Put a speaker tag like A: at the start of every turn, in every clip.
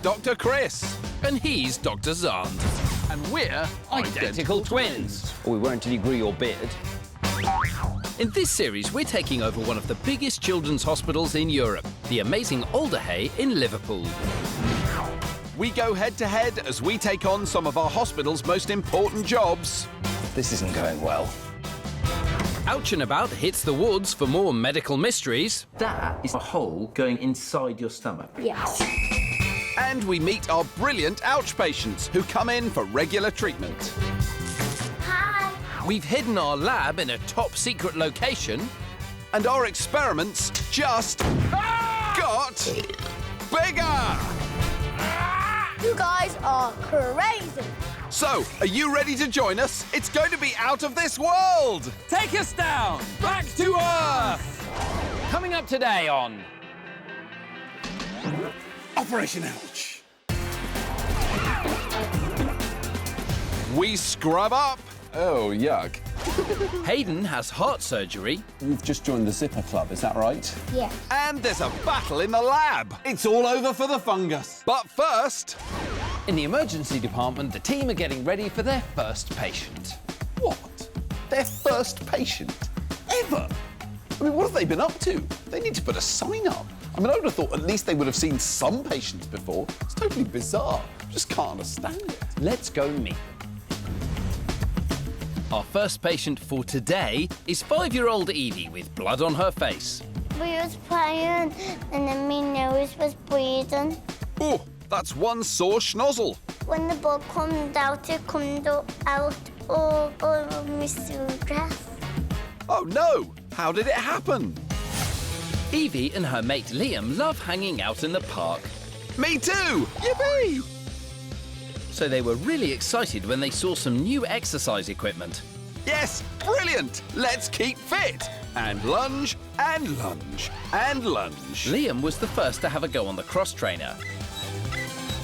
A: Dr. Chris. And he's Dr. Xand. And we're identical twins.
B: We weren't until you grew your beard.
A: In this series, we're taking over one of the biggest children's hospitals in Europe, the amazing Alderhay in Liverpool. We go head-to-head as we take on some of our hospital's most important jobs.
B: This isn't going well.
A: Ouch and About hits the woods for more medical mysteries.
C: That is a hole going inside your stomach.
D: Yes.
A: And we meet our brilliant ouch patients who come in for regular treatment.
D: Hi.
A: We've hidden our lab in a top-secret location. And our experiments just got bigger!
D: You guys are crazy.
A: So, are you ready to join us? It's going to be out of this world!
E: Take us down, back to Earth! Coming up today on
A: Operation Ouch. We scrub up.
F: Oh, yuck.
A: Hayden has heart surgery.
F: You've just joined the Zipper Club, is that right?
D: Yeah.
A: And there's a battle in the lab.
F: It's all over for the fungus.
A: But first,
E: In the emergency department, the team are getting ready for their first patient.
F: What? Their first patient? Ever? I mean, what have they been up to? They need to put a sign up. I mean, I would have thought at least they would have seen some patients before. It's totally bizarre. I just can't understand it.
E: Let's go meet them.
A: our first patient for today is 5-year-old Evie with blood on her face.
D: We was playing and then my nose was bleeding.
A: Oh, that's one sore schnozzle.
D: When the blood comes out, it comes out all over my dress.
A: Oh no! How did it happen? Evie and her mate Liam love hanging out in the park. Me too! Yippee! So they were really excited when they saw some new exercise equipment. Yes, brilliant! Let's keep fit! And lunge, and lunge, and lunge. Liam was the first to have a go on the cross trainer.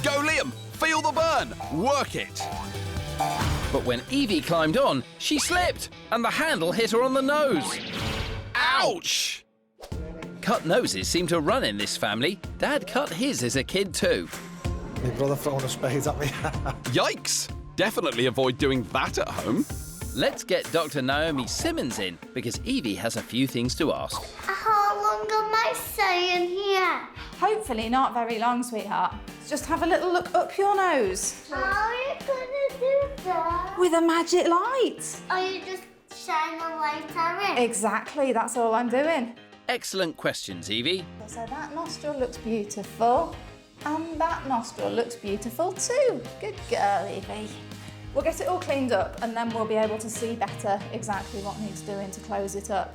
A: Go Liam! Feel the burn! Work it! But when Evie climbed on, she slipped, and the handle hit her on the nose. Ouch! Cut noses seem to run in this family. Dad cut his as a kid too.
G: My brother throwing a spade at me.
A: Yikes! Definitely avoid doing that at home. Let's get Dr. Naomi Simmons in, because Evie has a few things to ask.
D: How long am I staying here?
H: Hopefully not very long, sweetheart. Just have a little look up your nose.
D: How are you gonna do that?
H: With a magic light.
D: Are you just shine a light at it?
H: Exactly, that's all I'm doing.
A: Excellent questions, Evie.
H: So that nostril looks beautiful. And that nostril looks beautiful too. Good girl, Evie. We'll get it all cleaned up and then we'll be able to see better exactly what needs doing to close it up.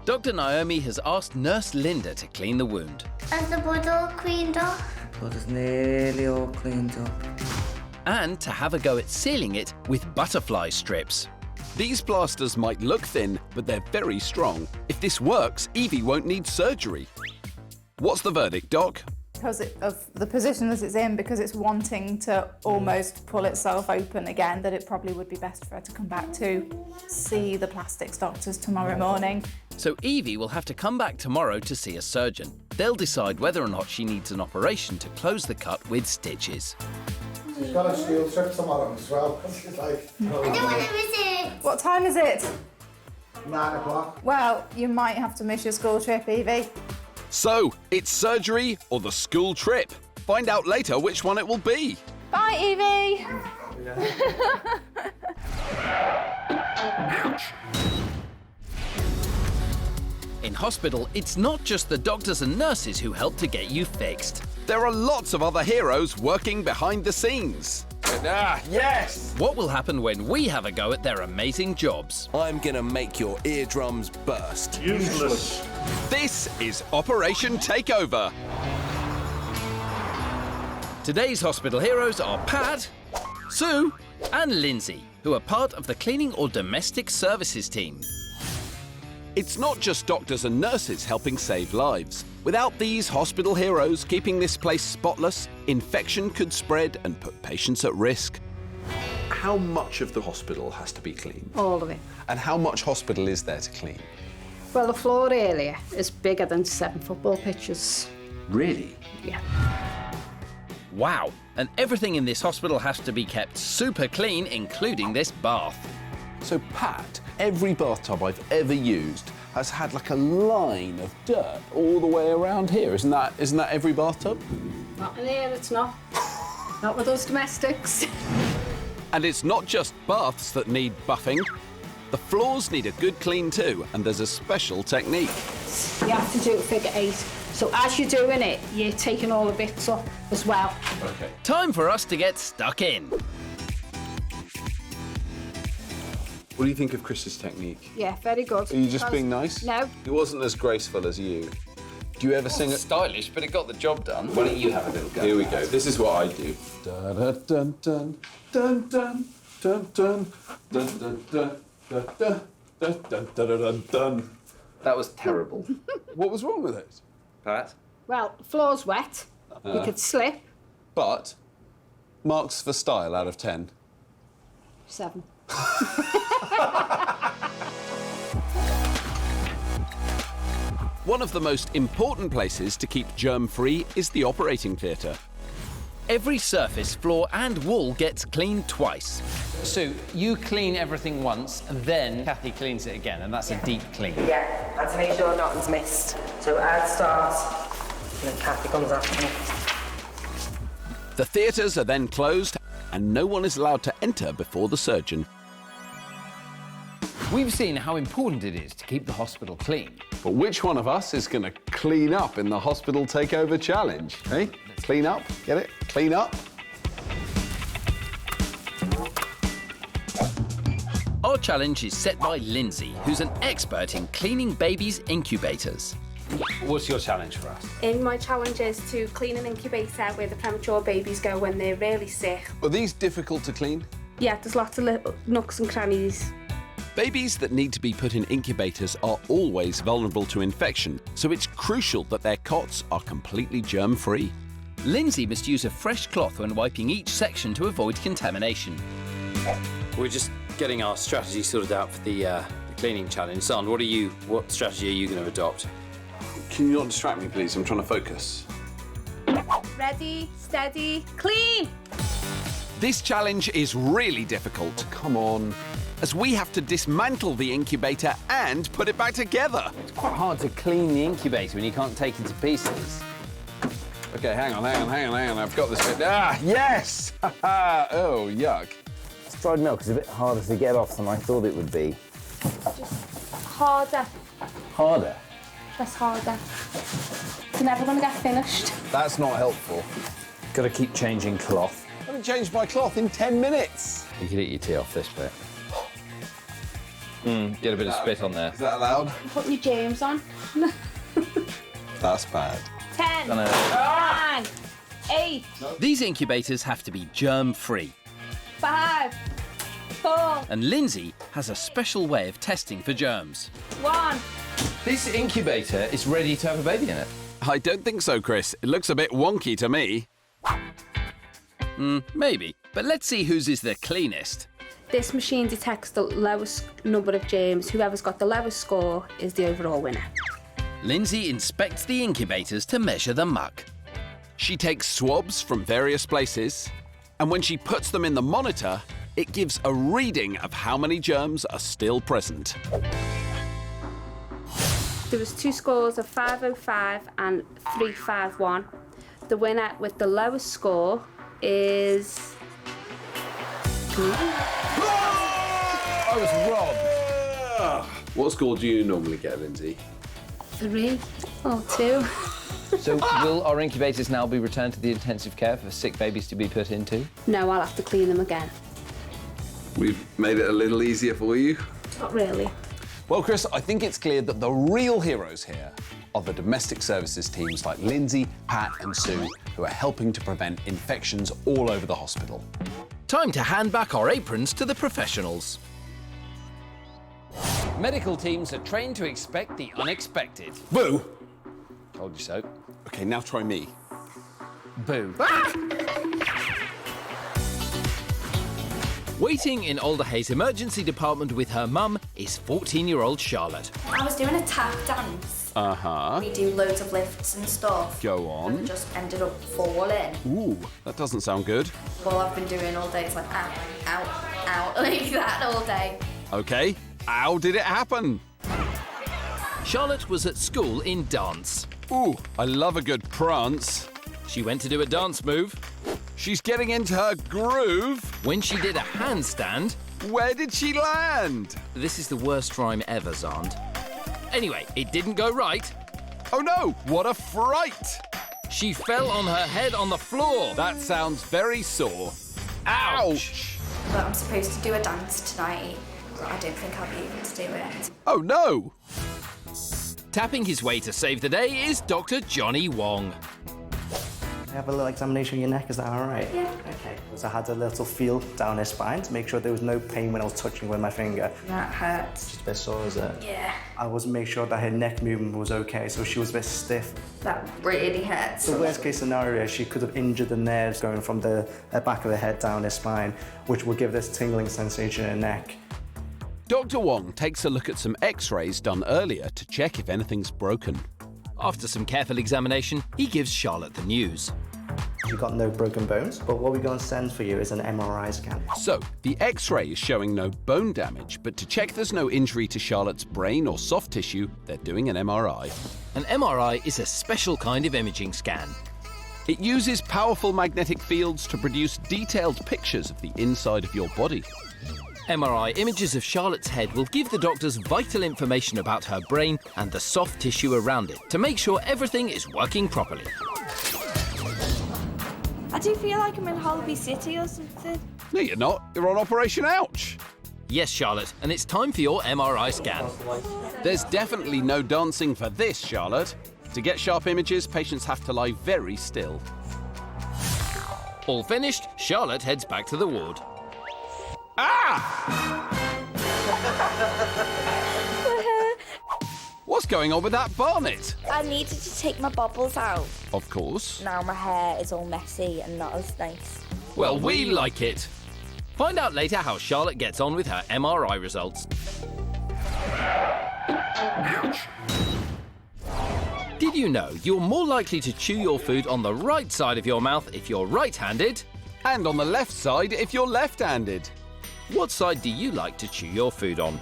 A: Dr. Naomi has asked Nurse Linda to clean the wound.
D: Is the blood all cleaned up?
I: Blood is nearly all cleaned up.
A: And to have a go at sealing it with butterfly strips. These plasters might look thin, but they're very strong. If this works, Evie won't need surgery. What's the verdict, Doc?
H: Because of the position that it's in, because it's wanting to almost pull itself open again, that it probably would be best for her to come back to see the plastics doctors tomorrow morning.
A: So Evie will have to come back tomorrow to see a surgeon. They'll decide whether or not she needs an operation to close the cut with stitches.
G: She's got a school trip tomorrow as well. She's like,
D: I don't want to miss it.
H: What time is it?
G: 9 o'clock.
H: Well, you might have to miss your school trip, Evie.
A: So, it's surgery or the school trip. Find out later which one it will be.
H: Bye, Evie.
A: In hospital, it's not just the doctors and nurses who help to get you fixed. There are lots of other heroes working behind the scenes.
F: Yes!
A: What will happen when we have a go at their amazing jobs?
J: I'm gonna make your eardrums burst.
G: Useless.
A: This is Operation Takeover. Today's hospital heroes are Pat, Sue, and Lindsay, who are part of the cleaning or domestic services team. It's not just doctors and nurses helping save lives. Without these hospital heroes keeping this place spotless, infection could spread and put patients at risk.
F: How much of the hospital has to be cleaned?
K: All of it.
F: And how much hospital is there to clean?
K: Well, the floor area is bigger than 7 football pitches.
F: Really?
K: Yeah.
A: Wow, and everything in this hospital has to be kept super clean, including this bath.
F: So, Pat, every bathtub I've ever used has had like a line of dirt all the way around here. Isn't that every bathtub?
K: Not in here, it's not. Not with us domestics.
F: And it's not just baths that need buffing. The floors need a good clean too, and there's a special technique.
K: You have to do a figure 8. So as you're doing it, you're taking all the bits up as well.
F: Okay.
A: Time for us to get stuck in.
F: What do you think of Chris's technique?
K: Yeah, very good.
F: Are you just being nice?
K: No.
F: It wasn't as graceful as you. Do you ever sing it?
A: Stylish, but it got the job done. Why don't you have a little go?
F: Here we go. This is what I do. Da da dun dun dun dun dun dun dun dun dun dun dun dun dun dun dun.
C: That was terrible.
F: What was wrong with it?
C: Pat?
K: Well, the floor's wet. You could slip.
F: But marks for style out of 10.
K: 7.
F: One of the most important places to keep germ-free is the operating theatre.
A: Every surface, floor and wall gets cleaned twice.
E: Sue, you clean everything once, and then Kathy cleans it again, and that's a deep clean.
I: Yeah, and to make sure nothing's missed. So I'd start, and then Kathy comes after me.
F: The theatres are then closed, and no one is allowed to enter before the surgeon.
E: We've seen how important it is to keep the hospital clean.
F: But which one of us is going to clean up in the hospital takeover challenge? Eh? Clean up? Get it? Clean up?
A: Our challenge is set by Lindsay, who's an expert in cleaning babies' incubators.
E: What's your challenge for us?
L: My challenge is to clean an incubator where the premature babies go when they're really sick.
F: Are these difficult to clean?
L: Yeah, there's lots of little nooks and crannies.
F: Babies that need to be put in incubators are always vulnerable to infection, so it's crucial that their cots are completely germ-free.
A: Lindsay must use a fresh cloth when wiping each section to avoid contamination.
M: We're just getting our strategy sorted out for the cleaning challenge. Xand, what strategy are you going to adopt?
F: Can you not distract me, please? I'm trying to focus.
L: Ready, steady, clean!
F: This challenge is really difficult. Come on. As we have to dismantle the incubator and put it back together.
E: It's quite hard to clean the incubator when you can't take it to pieces.
F: Okay, hang on. I've got this bit. Ah, yes! Oh, yuck.
B: Dried milk is a bit harder to get off than I thought it would be.
L: Just harder.
B: Harder?
L: Press harder. It's never going to get finished.
F: That's not helpful.
B: Got to keep changing cloth.
F: I haven't changed my cloth in 10 minutes.
E: You can eat your tea off this bit. Get a bit of spit on there.
F: Is that allowed?
L: Put your germs on.
F: That's bad.
L: 10, 9, 8,
A: These incubators have to be germ-free.
L: 5, 4,
A: And Lindsay has a special way of testing for germs.
L: 1.
E: This incubator is ready to have a baby in it.
F: I don't think so, Chris. It looks a bit wonky to me.
A: Maybe. But let's see whose is the cleanest.
L: This machine detects the lowest number of germs. Whoever's got the lowest score is the overall winner.
A: Lindsay inspects the incubators to measure the muck.
F: She takes swabs from various places, and when she puts them in the monitor, it gives a reading of how many germs are still present.
L: There was 2 scores of 505 and 351. The winner with the lowest score is...
F: I was robbed. What score do you normally get, Lindsay?
L: 3 or 2.
E: So will our incubators now be returned to the intensive care for sick babies to be put into?
L: No, I'll have to clean them again.
F: We've made it a little easier for you.
L: Not really.
F: Well, Chris, I think it's clear that the real heroes here are the domestic services teams like Lindsay, Pat and Sue, who are helping to prevent infections all over the hospital.
A: Time to hand back our aprons to the professionals.
E: Medical teams are trained to expect the unexpected.
F: Boo!
E: Told you so.
F: OK, now try me.
E: Boo.
A: Waiting in Alderhay's emergency department with her mum is 14-year-old Charlotte.
N: I was doing a tap dance
F: Uh-huh.
N: We do loads of lifts and stuff.
F: Go on.
N: And just ended up falling.
F: Ooh, that doesn't sound good.
N: All I've been doing all day is like, ow, ow, ow, like that all day.
F: OK, how did it happen?
A: Charlotte was at school in dance.
F: Ooh, I love a good prance.
A: She went to do a dance move.
F: She's getting into her groove.
A: When she did a handstand...
F: Where did she land?
A: This is the worst rhyme ever, Xand. Anyway, it didn't go right.
F: Oh no, what a fright!
A: She fell on her head on the floor.
F: That sounds very sore. Ouch!
N: But I'm supposed to do a dance tonight, but I don't think I'll be able to do it.
F: Oh no!
A: Tapping his way to save the day is Dr. Johnny Wong.
O: I have a little examination of your neck, is that all right?
N: Yeah.
O: Okay. So I had a little feel down her spine to make sure there was no pain when I was touching with my finger.
N: That hurts.
O: Just a bit sore, is it?
N: Yeah.
O: I was to make sure that her neck movement was okay, so she was a bit stiff.
N: That really hurts.
O: The worst case scenario, she could have injured the nerves going from the back of the head down her spine, which will give this tingling sensation in her neck.
F: Dr. Wong takes a look at some x-rays done earlier to check if anything's broken.
A: After some careful examination, he gives Charlotte the news.
O: You've got no broken bones, but what we're going to send for you is an MRI scan.
F: So, the x-ray is showing no bone damage, but to check there's no injury to Charlotte's brain or soft tissue, they're doing an MRI.
A: An MRI is a special kind of imaging scan.
F: It uses powerful magnetic fields to produce detailed pictures of the inside of your body.
A: MRI images of Charlotte's head will give the doctors vital information about her brain and the soft tissue around it to make sure everything is working properly.
P: I do feel like I'm in Holby City or something.
F: No, you're not. You're on Operation Ouch.
A: Yes, Charlotte, and it's time for your MRI scan.
F: There's definitely no dancing for this, Charlotte. To get sharp images, patients have to lie very still.
A: All finished, Charlotte heads back to the ward.
F: Ah! What's going on with that bonnet?
P: I needed to take my bubbles out.
F: Of course.
P: Now my hair is all messy and not as nice.
A: Well, we like it. Find out later how Charlotte gets on with her MRI results.
F: Ouch.
A: Did you know you're more likely to chew your food on the right side of your mouth if you're right-handed?
F: And on the left side if you're left-handed.
A: What side do you like to chew your food on?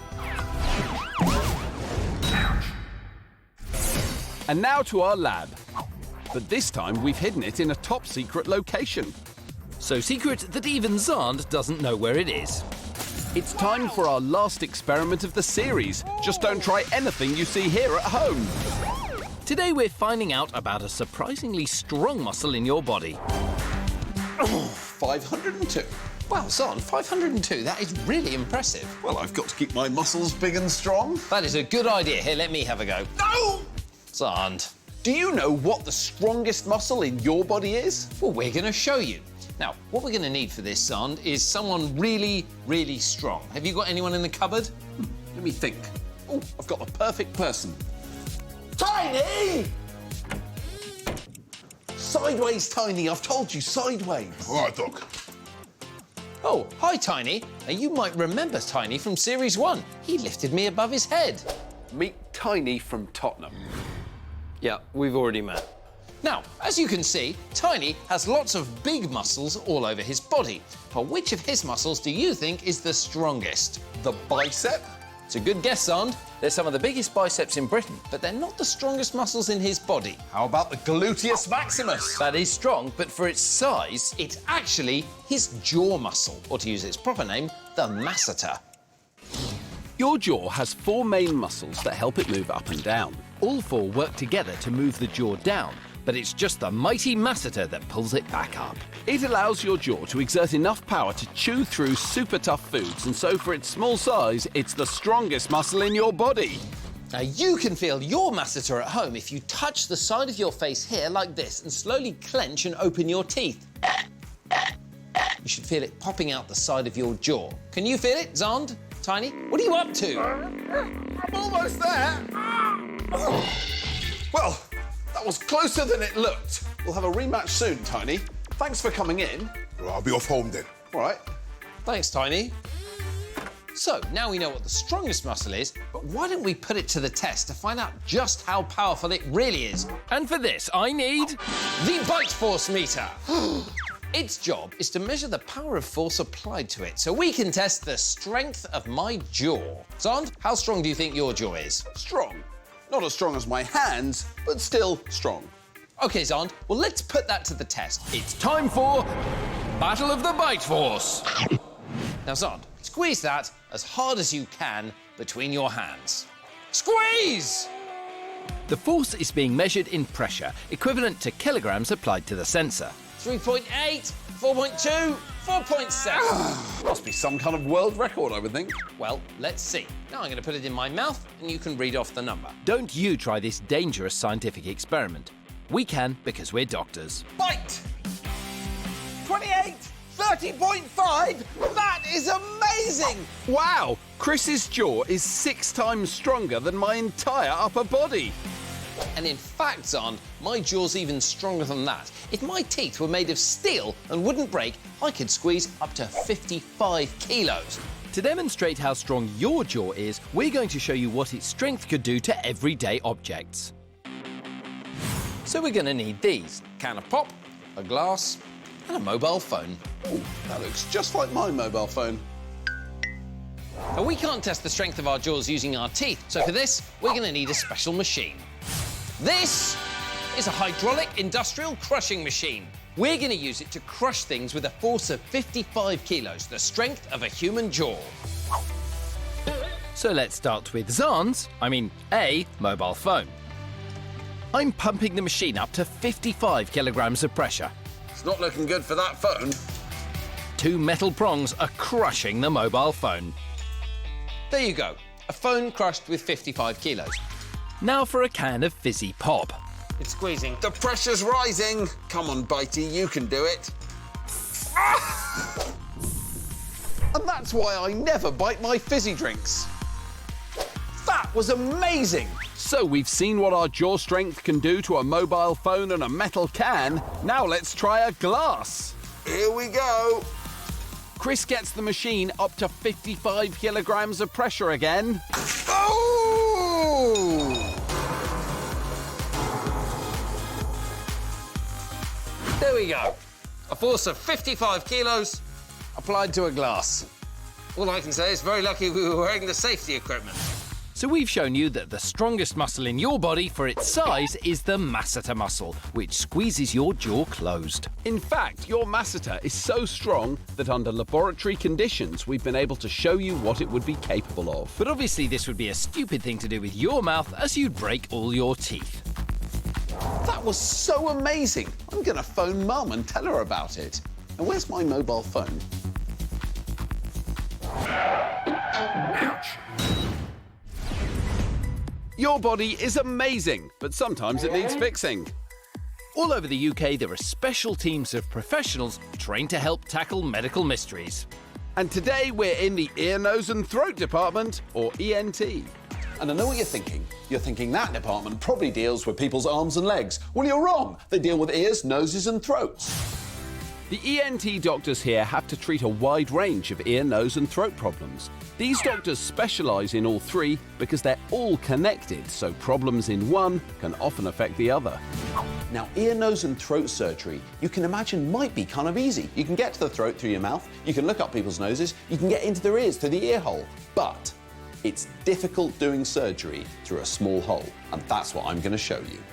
F: And now to our lab. But this time we've hidden it in a top-secret location.
A: So secret that even Xand doesn't know where it is.
F: It's time for our last experiment of the series. Just don't try anything you see here at home.
A: Today we're finding out about a surprisingly strong muscle in your body.
F: 502.
C: Wow, Xand, 502, that is really impressive.
F: Well, I've got to keep my muscles big and strong.
C: That is a good idea. Here, let me have a go.
F: No!
C: Xand.
F: Do you know what the strongest muscle in your body is?
C: Well, we're going to show you. Now, what we're going to need for this, Xand, is someone really, really strong. Have you got anyone in the cupboard?
F: Let me think. Oh, I've got the perfect person. Tiny! Sideways, Tiny. I've told you, sideways.
J: All right, Doc.
C: Oh, hi, Tiny. Now, you might remember Tiny from Series 1. He lifted me above his head.
F: Meet Tiny from Tottenham.
C: Yeah, we've already met. Now, as you can see, Tiny has lots of big muscles all over his body. But which of his muscles do you think is the strongest?
F: The bicep?
C: It's a good guess, Xand. They're some of the biggest biceps in Britain, but they're not the strongest muscles in his body.
F: How about the gluteus maximus?
C: That is strong, but for its size, it's actually his jaw muscle, or to use its proper name, the masseter.
F: Your jaw has 4 main muscles that help it move up and down.
A: All 4 work together to move the jaw down, but it's just the mighty masseter that pulls it back up.
F: It allows your jaw to exert enough power to chew through super tough foods, and so for its small size, it's the strongest muscle in your body.
C: Now, you can feel your masseter at home if you touch the side of your face here like this and slowly clench and open your teeth. You should feel it popping out the side of your jaw. Can you feel it, Xand? Tiny? What are you up to?
F: I'm almost there. Well, that was closer than it looked. We'll have a rematch soon, Tiny. Thanks for coming in.
J: Well, I'll be off home then.
F: All right.
C: Thanks, Tiny. So, now we know what the strongest muscle is, but why don't we put it to the test to find out just how powerful it really is?
A: And for this, I need...
C: the bite force meter. Its job is to measure the power of force applied to it, so we can test the strength of my jaw. Xand, how strong do you think your jaw is?
F: Strong. Not as strong as my hands, but still strong.
C: OK, Xand, well, let's put that to the test.
A: It's time for Battle of the Bite Force.
C: Now, Xand, squeeze that as hard as you can between your hands. Squeeze!
A: The force is being measured in pressure, equivalent to kilograms applied to the sensor.
C: 3.8, 4.2, 4.7.
F: Must be some kind of world record, I would think.
C: Well, let's see. Now I'm going to put it in my mouth and you can read off the number.
A: Don't you try this dangerous scientific experiment. We can because we're doctors.
C: Bite! 28, 30.5. That is amazing!
F: Wow, Chris's jaw is 6 times stronger than my entire upper body.
C: And in fact, Xand, my jaw's even stronger than that. If my teeth were made of steel and wouldn't break, I could squeeze up to 55 kilos.
A: To demonstrate how strong your jaw is, we're going to show you what its strength could do to everyday objects.
C: So we're going to need these: a can of pop, a glass, and a mobile phone.
F: Ooh, that looks just like my mobile phone.
C: Now, we can't test the strength of our jaws using our teeth, so for this, we're going to need a special machine. This is a hydraulic industrial crushing machine. We're going to use it to crush things with a force of 55 kilos, the strength of a human jaw.
A: So let's start with Xand's, a mobile phone. I'm pumping the machine up to 55 kilograms of pressure.
F: It's not looking good for that phone.
A: 2 metal prongs are crushing the mobile phone.
C: There you go, a phone crushed with 55 kilos.
A: Now for a can of fizzy pop.
C: It's squeezing.
F: The pressure's rising. Come on, Bitey, you can do it. And that's why I never bite my fizzy drinks. That was amazing. So we've seen what our jaw strength can do to a mobile phone and a metal can. Now let's try a glass. Here we go. Chris gets the machine up to 55 kilograms of pressure again. Oh!
C: There we go. A force of 55 kilos applied to a glass. All I can say is very lucky we were wearing the safety equipment.
A: So we've shown you that the strongest muscle in your body for its size is the masseter muscle, which squeezes your jaw closed.
F: In fact, your masseter is so strong that under laboratory conditions, we've been able to show you what it would be capable of.
A: But obviously this would be a stupid thing to do with your mouth, as you'd break all your teeth.
F: That was so amazing. I'm going to phone Mum and tell her about it. And where's my mobile phone? Ouch. Your body is amazing, but sometimes it needs fixing.
A: All over the UK, there are special teams of professionals trained to help tackle medical mysteries.
F: And today we're in the ear, nose and throat department, or ENT. And I know what you're thinking. You're thinking that department probably deals with people's arms and legs. Well, you're wrong. They deal with ears, noses and throats. The ENT doctors here have to treat a wide range of ear, nose and throat problems. These doctors specialise in all three because they're all connected, so problems in one can often affect the other. Now, ear, nose and throat surgery, you can imagine might be kind of easy. You can get to the throat through your mouth, you can look up people's noses, you can get into their ears through the ear hole. But it's difficult doing surgery through a small hole, and that's what I'm going to show you.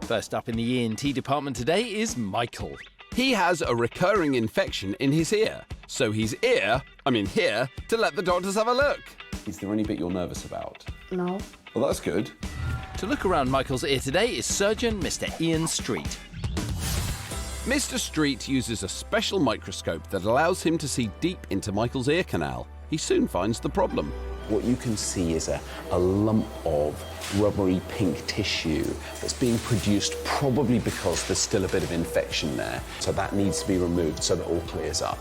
A: First up in the ENT department today is Michael.
F: He has a recurring infection in his ear, so he's here to let the doctors have a look. Is there any bit you're nervous about?
L: No.
F: Well, that's good.
A: To look around Michael's ear today is surgeon Mr. Ian Street.
F: Mr. Street uses a special microscope that allows him to see deep into Michael's ear canal. He soon finds the problem. What you can see is a lump of rubbery pink tissue that's being produced probably because there's still a bit of infection there. So that needs to be removed so that all clears up.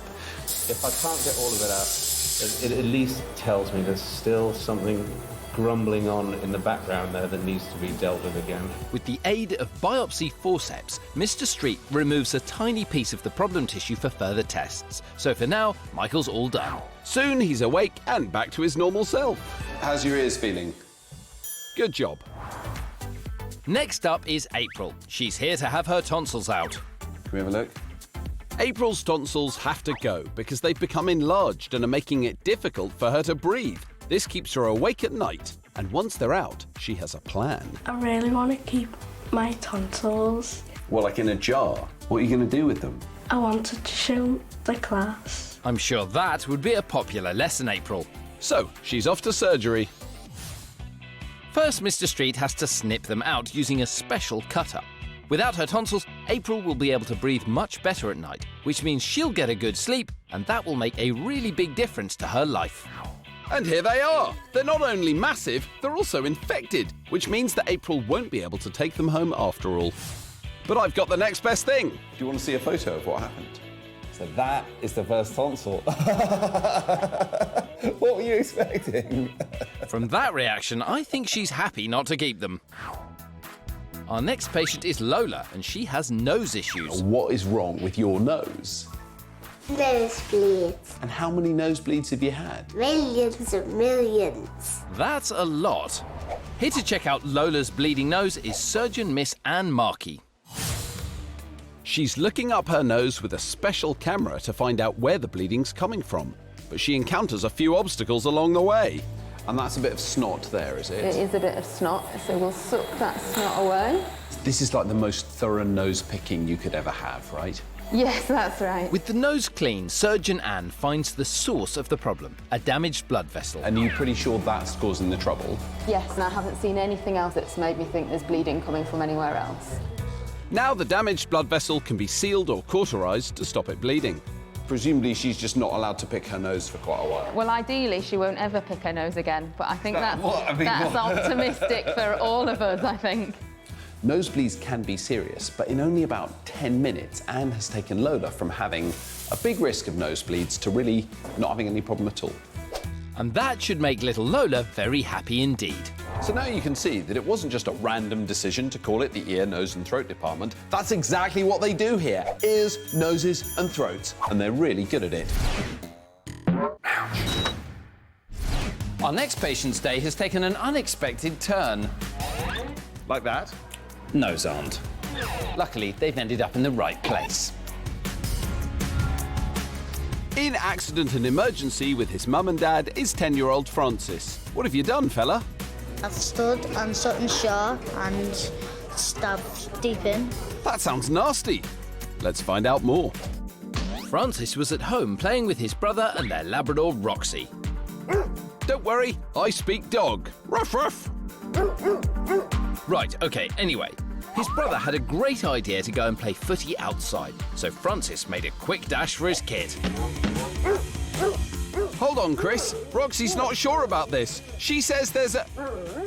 O: If I can't get all of it out, it at least tells me there's still something
Q: grumbling on in the background there that needs to be dealt with again.
A: With the aid of biopsy forceps, Mr. Street removes a tiny piece of the problem tissue for further tests. So for now, Michael's all done.
F: Soon he's awake and back to his normal self.
J: How's your ears feeling?
F: Good job.
A: Next up is April. She's here to have her tonsils out.
J: Can we have a look?
F: April's tonsils have to go because they've become enlarged and are making it difficult for her to breathe. This keeps her awake at night, and once they're out, she has a plan.
R: I really want to keep my tonsils.
F: Well, like in a jar. What are you going to do with them?
R: I wanted to show the class.
A: I'm sure that would be a popular lesson, April.
F: So, she's off to surgery.
A: First, Mr. Street has to snip them out using a special cutter. Without her tonsils, April will be able to breathe much better at night, which means she'll get a good sleep, and that will make a really big difference to her life.
F: And here they are! They're not only massive, they're also infected, which means that April won't be able to take them home after all. But I've got the next best thing.
J: Do you want to see a photo of what happened?
B: So that is the first tonsil. What were you expecting?
A: From that reaction, I think she's happy not to keep them. Our next patient is Lola, and she has nose issues.
F: What is wrong with your nose?
D: Nosebleeds.
F: And how many nosebleeds have you had?
D: Millions of millions.
A: That's a lot. Here to check out Lola's bleeding nose is surgeon Miss Anne Markey.
F: She's looking up her nose with a special camera to find out where the bleeding's coming from. But she encounters a few obstacles along the way. And that's a bit of snot there, is it?
S: It is a bit of snot, so we'll suck that snot away.
F: This is like the most thorough nose picking you could ever have, right?
S: Yes, that's right.
A: With the nose clean, Surgeon Anne finds the source of the problem, a damaged blood vessel.
F: And you're pretty sure that's causing the trouble?
S: Yes, and I haven't seen anything else that's made me think there's bleeding coming from anywhere else.
F: Now the damaged blood vessel can be sealed or cauterized to stop it bleeding. Presumably she's just not allowed to pick her nose for quite a while.
S: Well, ideally, she won't ever pick her nose again, but I think that's optimistic for all of us, I think.
F: Nosebleeds can be serious, but in only about 10 minutes, Anne has taken Lola from having a big risk of nosebleeds to really not having any problem at all.
A: And that should make little Lola very happy indeed.
F: So now you can see that it wasn't just a random decision to call it the ear, nose and throat department. That's exactly what they do here. Ears, noses and throats. And they're really good at it.
A: Our next patient's day has taken an unexpected turn.
F: Like that?
A: No, Xand. Luckily, they've ended up in the right place.
F: In accident and emergency with his mum and dad is 10-year-old Francis. What have you done, fella?
D: I've stood on something sharp and stabbed deep in.
F: That sounds nasty. Let's find out more.
A: Francis was at home playing with his brother and their Labrador, Roxy.
F: Don't worry, I speak dog. Ruff, ruff.
A: Right, OK, anyway. His brother had a great idea to go and play footy outside, so Francis made a quick dash for his kit.
F: Hold on, Chris. Roxy's not sure about this. She says there's a...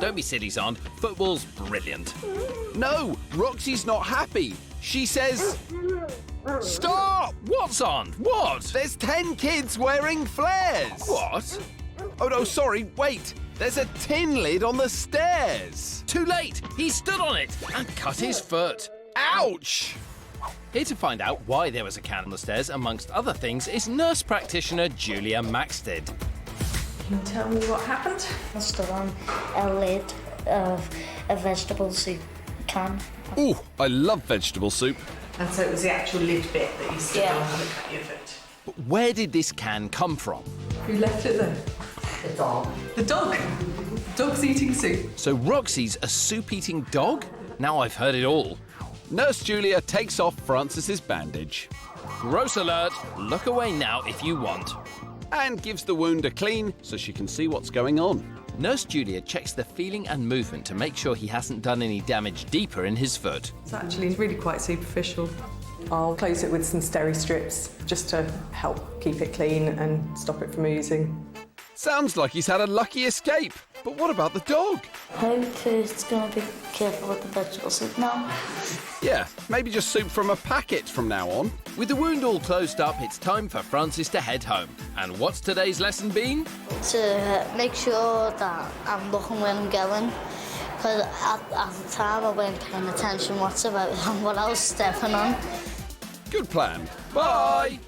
A: Don't be silly, Xand. Football's brilliant.
F: No, Roxy's not happy. She says...
A: Stop! What, Xand? What?
F: There's 10 kids wearing flares.
A: What?
F: Oh, no, sorry, wait. There's a tin lid on the stairs.
A: Too late. He stood on it and cut his foot.
F: Ouch!
A: Here to find out why there was a can on the stairs, amongst other things, is nurse practitioner Julia Maxted.
T: Can you tell me what happened?
D: I stood on a lid of a vegetable soup can.
F: Ooh, I love vegetable soup.
T: And so it was the actual lid bit that you stood on that cut your foot.
A: But where did this can come from?
T: Who left it there? The dog. The dog? The dog's eating soup.
A: So Roxy's a soup-eating dog? Now I've heard it all.
F: Nurse Julia takes off Francis's bandage.
A: Gross alert. Look away now if you want.
F: And gives the wound a clean so she can see what's going on.
A: Nurse Julia checks the feeling and movement to make sure he hasn't done any damage deeper in his foot.
T: It's actually really quite superficial. I'll close it with some steri strips just to help keep it clean and stop it from oozing.
F: Sounds like he's had a lucky escape. But what about the dog?
R: Hope it's going to be careful with the vegetable soup now.
A: Yeah, maybe just soup from a packet from now on. With the wound all closed up, it's time for Francis to head home. And what's today's lesson been?
D: To make sure that I'm looking where I'm going. Because at the time I weren't paying attention whatsoever on what I was stepping on.
A: Good plan. Bye!